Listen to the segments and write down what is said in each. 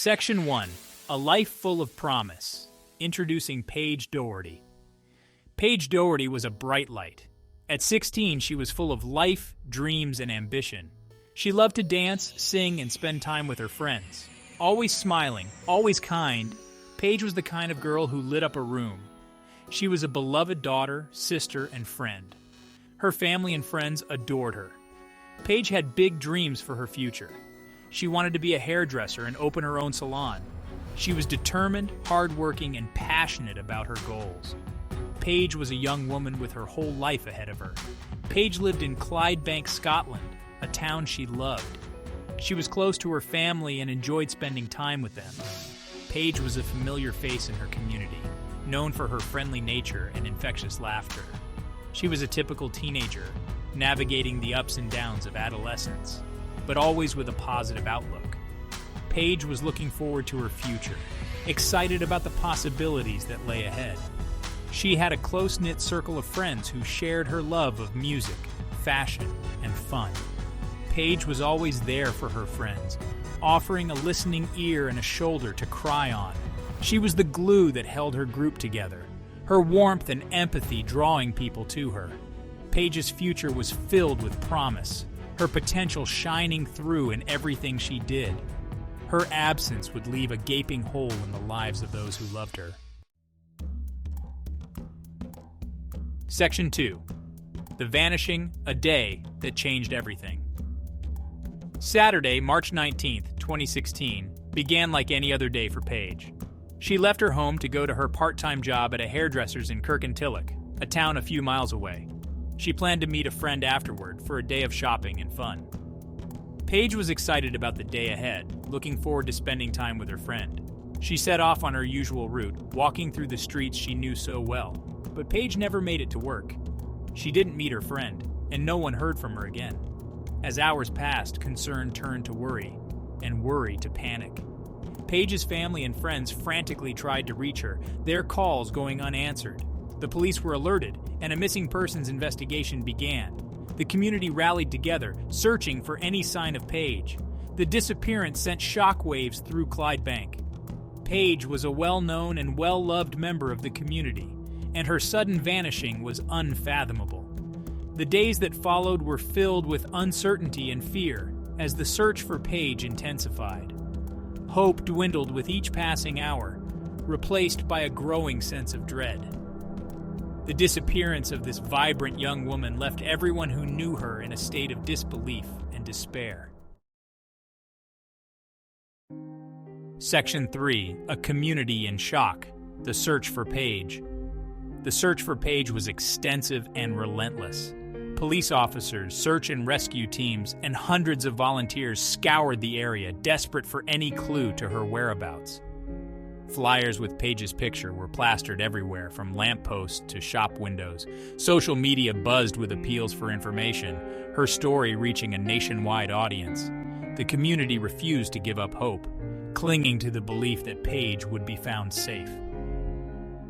Section 1. A Life Full of Promise. Introducing Paige Doherty. Paige Doherty was a bright light. At 16, she was full of life, dreams, and ambition. She loved to dance, sing, and spend time with her friends. Always smiling, always kind, Paige was the kind of girl who lit up a room. She was a beloved daughter, sister, and friend. Her family and friends adored her. Paige had big dreams for her future. She wanted to be a hairdresser and open her own salon. She was determined, hardworking, and passionate about her goals. Paige was a young woman with her whole life ahead of her. Paige lived in Clydebank, Scotland, a town she loved. She was close to her family and enjoyed spending time with them. Paige was a familiar face in her community, known for her friendly nature and infectious laughter. She was a typical teenager, navigating the ups and downs of adolescence, but always with a positive outlook. Paige was looking forward to her future, excited about the possibilities that lay ahead. She had a close-knit circle of friends who shared her love of music, fashion, and fun. Paige was always there for her friends, offering a listening ear and a shoulder to cry on. She was the glue that held her group together, her warmth and empathy drawing people to her. Paige's future was filled with promise, her potential shining through in everything she did. Her absence would leave a gaping hole in the lives of those who loved her. Section 2. The Vanishing, a Day That Changed Everything. Saturday, March 19th, 2016, began like any other day for Paige. She left her home to go to her part-time job at a hairdresser's in Kirkintilloch, a town a few miles away. She planned to meet a friend afterward for a day of shopping and fun. Paige was excited about the day ahead, looking forward to spending time with her friend. She set off on her usual route, walking through the streets she knew so well. But Paige never made it to work. She didn't meet her friend, and no one heard from her again. As hours passed, concern turned to worry, and worry to panic. Paige's family and friends frantically tried to reach her, their calls going unanswered. The police were alerted, and a missing persons investigation began. The community rallied together, searching for any sign of Paige. The disappearance sent shockwaves through Clydebank. Paige was a well-known and well-loved member of the community, and her sudden vanishing was unfathomable. The days that followed were filled with uncertainty and fear as the search for Paige intensified. Hope dwindled with each passing hour, replaced by a growing sense of dread. The disappearance of this vibrant young woman left everyone who knew her in a state of disbelief and despair. Section 3. A Community in Shock. The Search for Paige. The search for Paige was extensive and relentless. Police officers, search and rescue teams, and hundreds of volunteers scoured the area, desperate for any clue to her whereabouts. Flyers with Paige's picture were plastered everywhere, from lampposts to shop windows. Social media buzzed with appeals for information, her story reaching a nationwide audience. The community refused to give up hope, clinging to the belief that Paige would be found safe.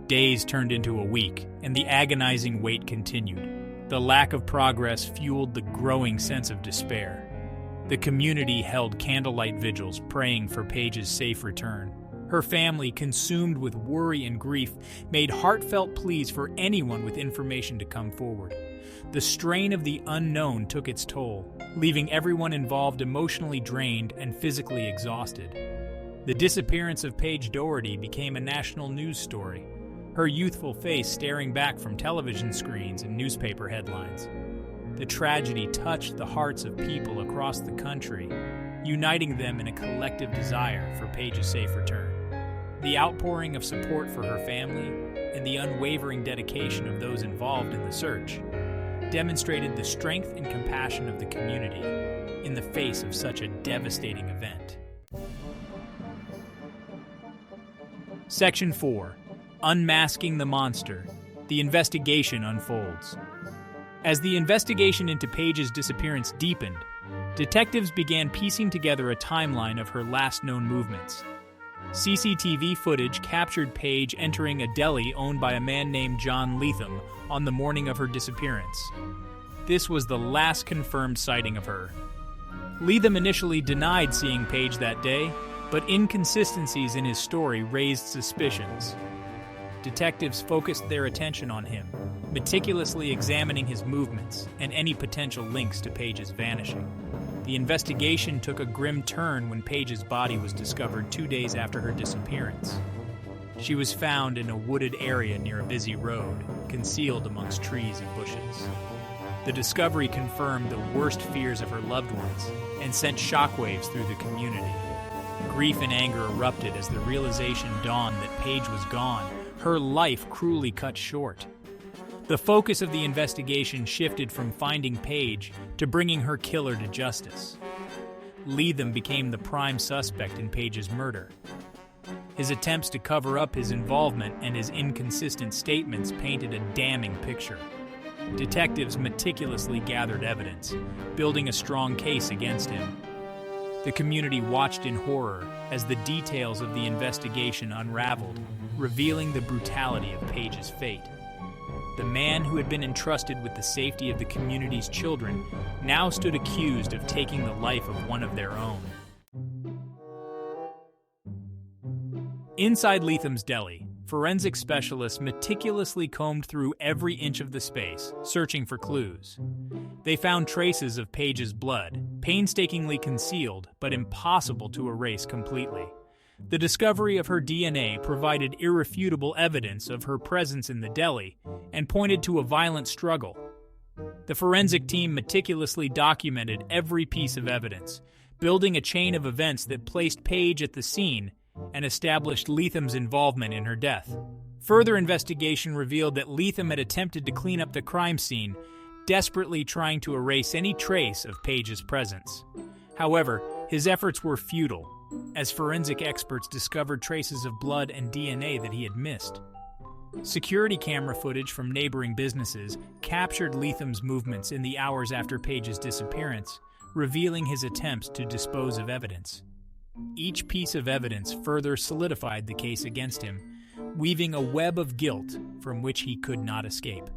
Days turned into a week, and the agonizing wait continued. The lack of progress fueled the growing sense of despair. The community held candlelight vigils, praying for Paige's safe return. Her family, consumed with worry and grief, made heartfelt pleas for anyone with information to come forward. The strain of the unknown took its toll, leaving everyone involved emotionally drained and physically exhausted. The disappearance of Paige Doherty became a national news story, her youthful face staring back from television screens and newspaper headlines. The tragedy touched the hearts of people across the country, uniting them in a collective desire for Paige's safe return. The outpouring of support for her family and the unwavering dedication of those involved in the search demonstrated the strength and compassion of the community in the face of such a devastating event. Section 4. Unmasking the Monster. The investigation unfolds. As the investigation into Paige's disappearance deepened, detectives began piecing together a timeline of her last known movements. CCTV footage captured Paige entering a deli owned by a man named John Leatham on the morning of her disappearance. This was the last confirmed sighting of her. Leatham initially denied seeing Paige that day, But inconsistencies in his story raised suspicions. Detectives focused their attention on him, meticulously examining his movements and any potential links to Paige's vanishing. The investigation took a grim turn when Paige's body was discovered 2 days after her disappearance. She was found in a wooded area near a busy road, concealed amongst trees and bushes. The discovery confirmed the worst fears of her loved ones and sent shockwaves through the community. Grief and anger erupted as the realization dawned that Paige was gone, her life cruelly cut short. The focus of the investigation shifted from finding Paige to bringing her killer to justice. Leatham became the prime suspect in Paige's murder. His attempts to cover up his involvement and his inconsistent statements painted a damning picture. Detectives meticulously gathered evidence, building a strong case against him. The community watched in horror as the details of the investigation unraveled, revealing the brutality of Paige's fate. The man who had been entrusted with the safety of the community's children now stood accused of taking the life of one of their own. Inside Leatham's deli, forensic specialists meticulously combed through every inch of the space, searching for clues. They found traces of Paige's blood, painstakingly concealed but impossible to erase completely. The discovery of her DNA provided irrefutable evidence of her presence in the deli and pointed to a violent struggle. The forensic team meticulously documented every piece of evidence, building a chain of events that placed Paige at the scene and established Leatham's involvement in her death. Further investigation revealed that Leatham had attempted to clean up the crime scene, desperately trying to erase any trace of Paige's presence. However, his efforts were futile, as forensic experts discovered traces of blood and DNA that he had missed. Security camera footage from neighboring businesses captured Leatham's movements in the hours after Paige's disappearance, revealing his attempts to dispose of evidence. Each piece of evidence further solidified the case against him, weaving a web of guilt from which he could not escape.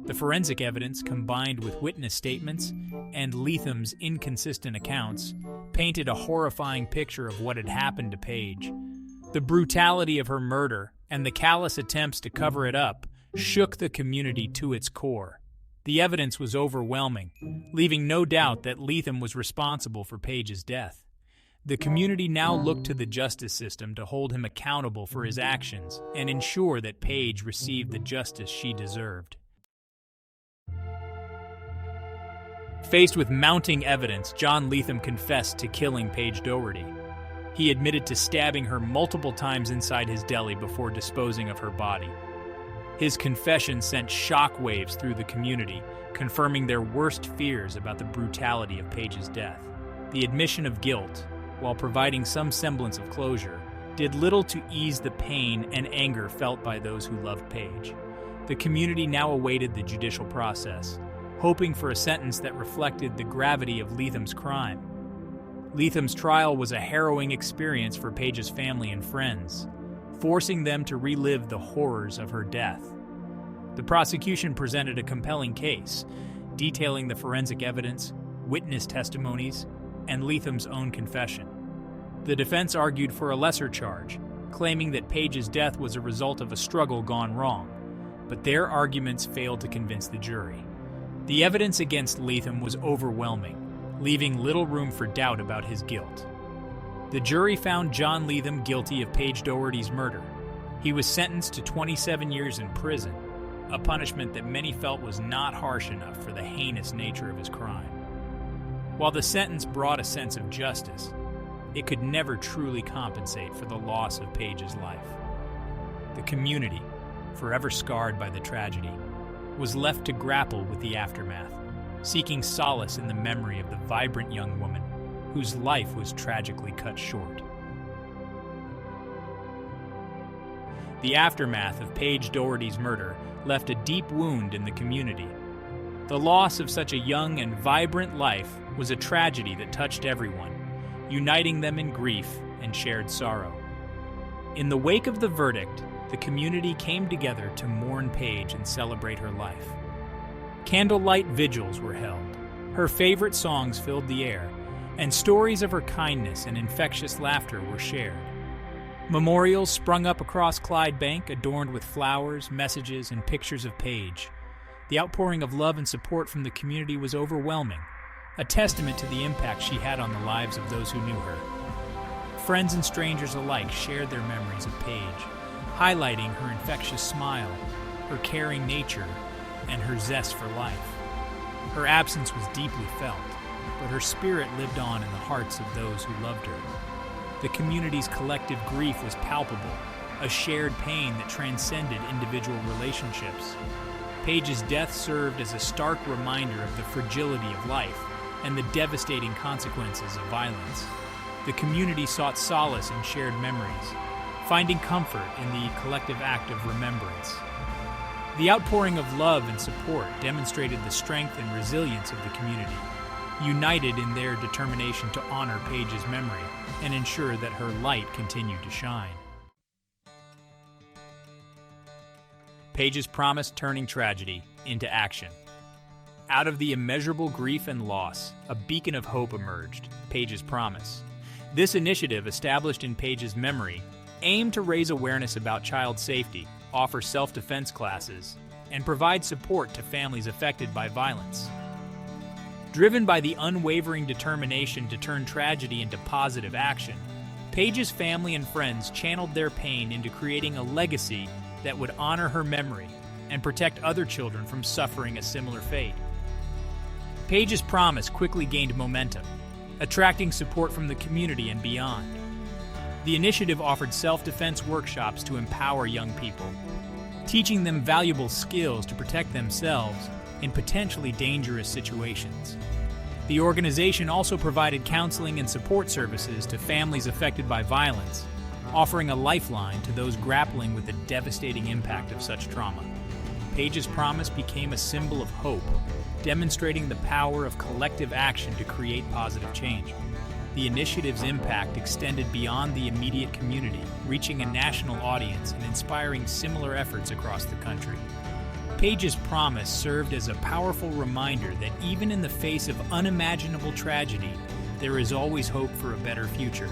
The forensic evidence, combined with witness statements and Leatham's inconsistent accounts, painted a horrifying picture of what had happened to Paige. The brutality of her murder and the callous attempts to cover it up shook the community to its core. The evidence was overwhelming, leaving no doubt that Leatham was responsible for Paige's death. The community now looked to the justice system to hold him accountable for his actions and ensure that Paige received the justice she deserved. Faced with mounting evidence, John Leatham confessed to killing Paige Doherty. He admitted to stabbing her multiple times inside his deli before disposing of her body. His confession sent shockwaves through the community, confirming their worst fears about the brutality of Paige's death. The admission of guilt, while providing some semblance of closure, did little to ease the pain and anger felt by those who loved Paige. The community now awaited the judicial process, hoping for a sentence that reflected the gravity of Leatham's crime. Leatham's trial was a harrowing experience for Paige's family and friends, forcing them to relive the horrors of her death. The prosecution presented a compelling case, detailing the forensic evidence, witness testimonies, and Leatham's own confession. The defense argued for a lesser charge, claiming that Paige's death was a result of a struggle gone wrong, but their arguments failed to convince the jury. The evidence against Leatham was overwhelming, leaving little room for doubt about his guilt. The jury found John Leatham guilty of Paige Doherty's murder. He was sentenced to 27 years in prison, a punishment that many felt was not harsh enough for the heinous nature of his crime. While the sentence brought a sense of justice, it could never truly compensate for the loss of Paige's life. The community, forever scarred by the tragedy, was left to grapple with the aftermath, seeking solace in the memory of the vibrant young woman whose life was tragically cut short. The aftermath of Paige Doherty's murder left a deep wound in the community. The loss of such a young and vibrant life was a tragedy that touched everyone, uniting them in grief and shared sorrow. In the wake of the verdict, the community came together to mourn Paige and celebrate her life. Candlelight vigils were held. Her favorite songs filled the air, and stories of her kindness and infectious laughter were shared. Memorials sprung up across Clydebank, adorned with flowers, messages, and pictures of Paige. The outpouring of love and support from the community was overwhelming, a testament to the impact she had on the lives of those who knew her. Friends and strangers alike shared their memories of Paige, highlighting her infectious smile, her caring nature, and her zest for life. Her absence was deeply felt, but her spirit lived on in the hearts of those who loved her. The community's collective grief was palpable, a shared pain that transcended individual relationships. Paige's death served as a stark reminder of the fragility of life and the devastating consequences of violence. The community sought solace in shared memories, finding comfort in the collective act of remembrance. The outpouring of love and support demonstrated the strength and resilience of the community, united in their determination to honor Paige's memory and ensure that her light continued to shine. Paige's promise turning tragedy into action. Out of the immeasurable grief and loss, a beacon of hope emerged, Paige's Promise. This initiative, established in Paige's memory, aimed to raise awareness about child safety, offer self-defense classes, and provide support to families affected by violence. Driven by the unwavering determination to turn tragedy into positive action, Paige's family and friends channeled their pain into creating a legacy that would honor her memory and protect other children from suffering a similar fate. Paige's Promise quickly gained momentum, attracting support from the community and beyond. The initiative offered self-defense workshops to empower young people, teaching them valuable skills to protect themselves in potentially dangerous situations. The organization also provided counseling and support services to families affected by violence, offering a lifeline to those grappling with the devastating impact of such trauma. Paige's Promise became a symbol of hope, demonstrating the power of collective action to create positive change. The initiative's impact extended beyond the immediate community, reaching a national audience and inspiring similar efforts across the country. Paige's Promise served as a powerful reminder that even in the face of unimaginable tragedy, there is always hope for a better future.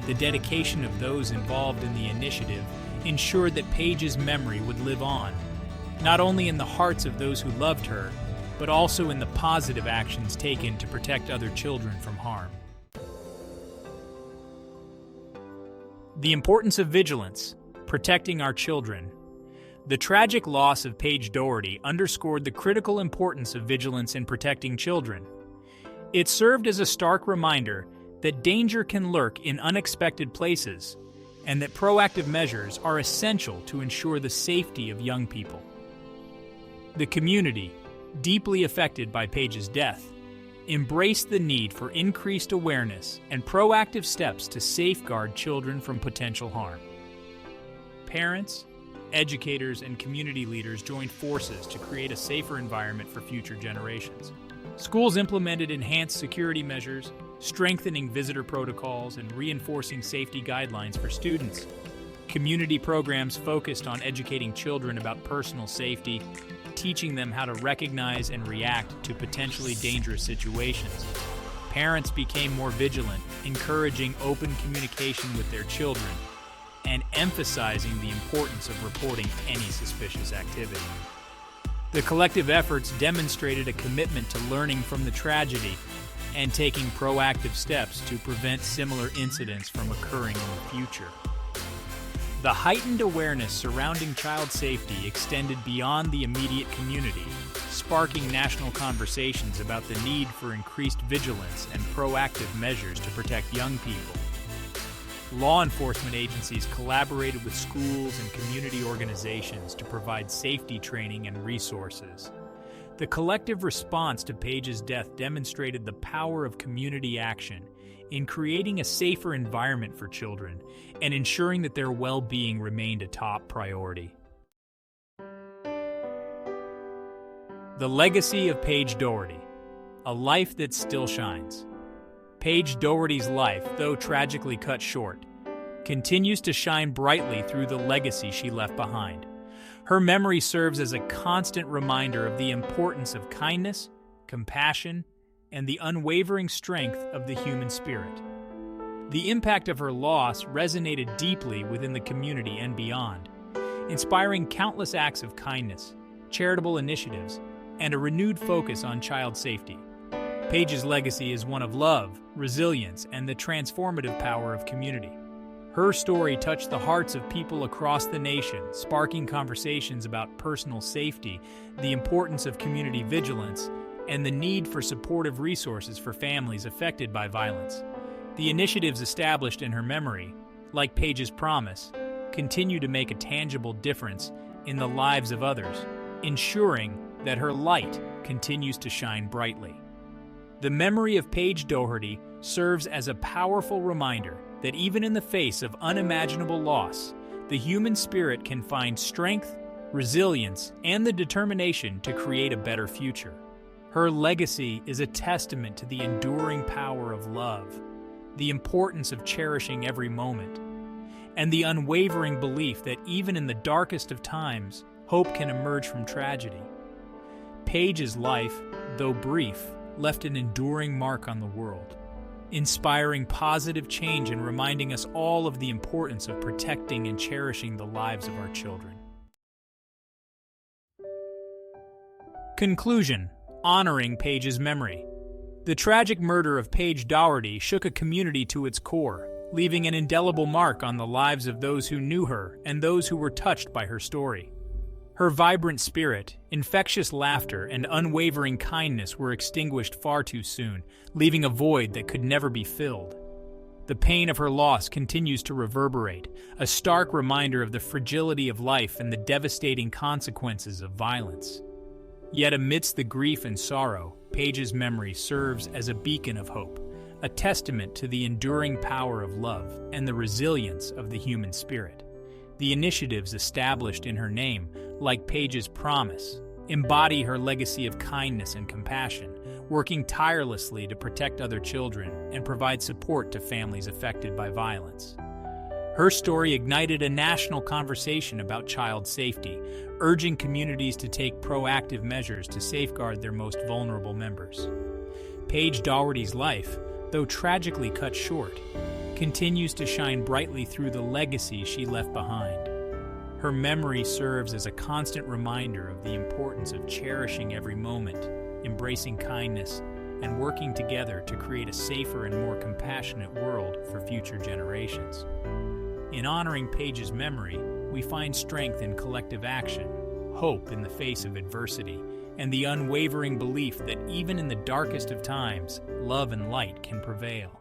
The dedication of those involved in the initiative ensured that Paige's memory would live on, not only in the hearts of those who loved her, but also in the positive actions taken to protect other children from harm. The importance of vigilance, protecting our children. The tragic loss of Paige Doherty underscored the critical importance of vigilance in protecting children. It served as a stark reminder that danger can lurk in unexpected places, and that proactive measures are essential to ensure the safety of young people. The community, deeply affected by Paige's death, embraced the need for increased awareness and proactive steps to safeguard children from potential harm. Parents, educators, and community leaders joined forces to create a safer environment for future generations. Schools implemented enhanced security measures, strengthening visitor protocols, and reinforcing safety guidelines for students. Community programs focused on educating children about personal safety, teaching them how to recognize and react to potentially dangerous situations. Parents became more vigilant, encouraging open communication with their children, and emphasizing the importance of reporting any suspicious activity. The collective efforts demonstrated a commitment to learning from the tragedy and taking proactive steps to prevent similar incidents from occurring in the future. The heightened awareness surrounding child safety extended beyond the immediate community, sparking national conversations about the need for increased vigilance and proactive measures to protect young people. Law enforcement agencies collaborated with schools and community organizations to provide safety training and resources. The collective response to Paige's death demonstrated the power of community action in creating a safer environment for children and ensuring that their well-being remained a top priority. The legacy of Paige Doherty, a life that still shines. Paige Doherty's life, though tragically cut short, continues to shine brightly through the legacy she left behind. Her memory serves as a constant reminder of the importance of kindness, compassion, and the unwavering strength of the human spirit. The impact of her loss resonated deeply within the community and beyond, inspiring countless acts of kindness, charitable initiatives, and a renewed focus on child safety. Paige's legacy is one of love, resilience, and the transformative power of community. Her story touched the hearts of people across the nation, sparking conversations about personal safety, the importance of community vigilance, and the need for supportive resources for families affected by violence. The initiatives established in her memory, like Paige's promise, continue to make a tangible difference in the lives of others, ensuring that her light continues to shine brightly. The memory of Paige Doherty serves as a powerful reminder that even in the face of unimaginable loss, the human spirit can find strength, resilience, and the determination to create a better future. Her legacy is a testament to the enduring power of love, the importance of cherishing every moment, and the unwavering belief that even in the darkest of times, hope can emerge from tragedy. Paige's life, though brief, left an enduring mark on the world, inspiring positive change and reminding us all of the importance of protecting and cherishing the lives of our children. Conclusion: honoring Paige's memory. The tragic murder of Paige Doherty shook a community to its core, leaving an indelible mark on the lives of those who knew her and those who were touched by her story. Her vibrant spirit, infectious laughter, and unwavering kindness were extinguished far too soon, leaving a void that could never be filled. The pain of her loss continues to reverberate, a stark reminder of the fragility of life and the devastating consequences of violence. Yet amidst the grief and sorrow, Paige's memory serves as a beacon of hope, a testament to the enduring power of love and the resilience of the human spirit. The initiatives established in her name, like Paige's promise, embody her legacy of kindness and compassion, working tirelessly to protect other children and provide support to families affected by violence. Her story ignited a national conversation about child safety, urging communities to take proactive measures to safeguard their most vulnerable members. Paige Doherty's life, though tragically cut short, continues to shine brightly through the legacy she left behind. Her memory serves as a constant reminder of the importance of cherishing every moment, embracing kindness, and working together to create a safer and more compassionate world for future generations. In honoring Paige's memory, we find strength in collective action, hope in the face of adversity, and the unwavering belief that even in the darkest of times, love and light can prevail.